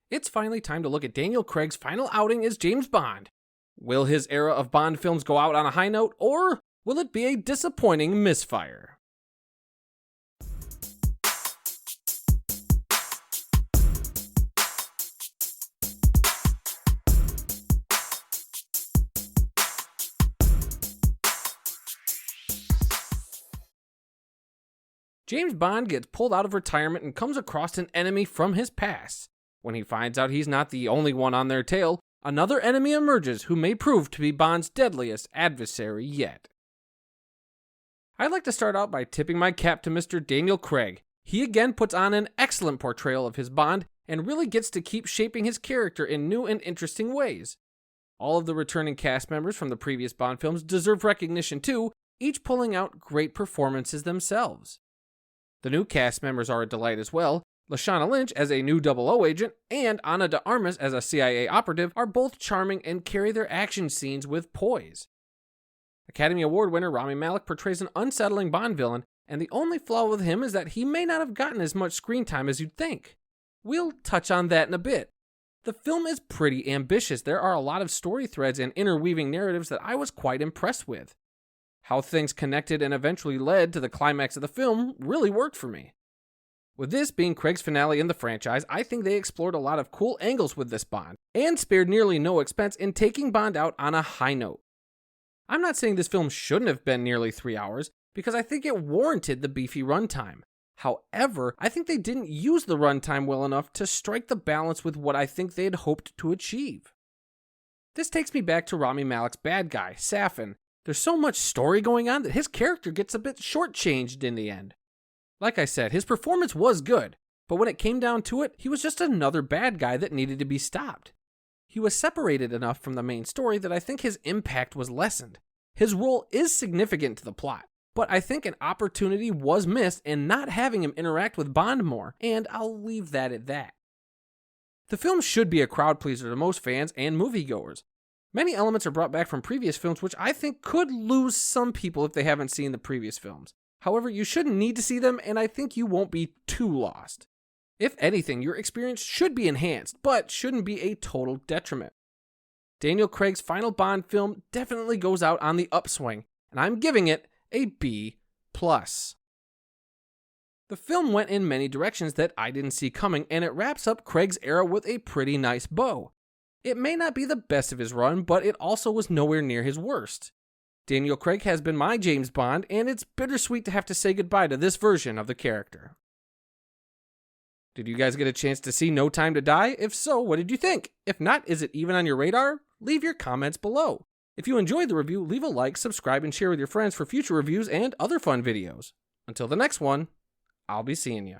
It's finally time to look at Daniel Craig's final outing as James Bond. Will his era of Bond films go out on a high note, or will it be a disappointing misfire? James Bond gets pulled out of retirement and comes across an enemy from his past. When he finds out he's not the only one on their tail, another enemy emerges who may prove to be Bond's deadliest adversary yet. I'd like to start out by tipping my cap to Mr. Daniel Craig. He again puts on an excellent portrayal of his Bond and really gets to keep shaping his character in new and interesting ways. All of the returning cast members from the previous Bond films deserve recognition too, each pulling out great performances themselves. The new cast members are a delight as well. Lashana Lynch as a new 00 agent and Ana de Armas as a CIA operative are both charming and carry their action scenes with poise. Academy Award winner Rami Malek portrays an unsettling Bond villain, and the only flaw with him is that he may not have gotten as much screen time as you'd think. We'll touch on that in a bit. The film is pretty ambitious. There are a lot of story threads and interweaving narratives that I was quite impressed with. How things connected and eventually led to the climax of the film really worked for me. With this being Craig's finale in the franchise, I think they explored a lot of cool angles with this Bond, and spared nearly no expense in taking Bond out on a high note. I'm not saying this film shouldn't have been nearly 3 hours, because I think it warranted the beefy runtime. However, I think they didn't use the runtime well enough to strike the balance with what I think they had hoped to achieve. This takes me back to Rami Malek's bad guy, Safin. There's so much story going on that his character gets a bit shortchanged in the end. Like I said, his performance was good, but when it came down to it, he was just another bad guy that needed to be stopped. He was separated enough from the main story that I think his impact was lessened. His role is significant to the plot, but I think an opportunity was missed in not having him interact with Bond more, and I'll leave that at that. The film should be a crowd pleaser to most fans and moviegoers. Many elements are brought back from previous films, which I think could lose some people if they haven't seen the previous films. However, you shouldn't need to see them, and I think you won't be too lost. If anything, your experience should be enhanced, but shouldn't be a total detriment. Daniel Craig's final Bond film definitely goes out on the upswing, and I'm giving it a B+. The film went in many directions that I didn't see coming, and it wraps up Craig's era with a pretty nice bow. It may not be the best of his run, but it also was nowhere near his worst. Daniel Craig has been my James Bond, and it's bittersweet to have to say goodbye to this version of the character. Did you guys get a chance to see No Time to Die? If so, what did you think? If not, is it even on your radar? Leave your comments below. If you enjoyed the review, leave a like, subscribe, and share with your friends for future reviews and other fun videos. Until the next one, I'll be seeing you.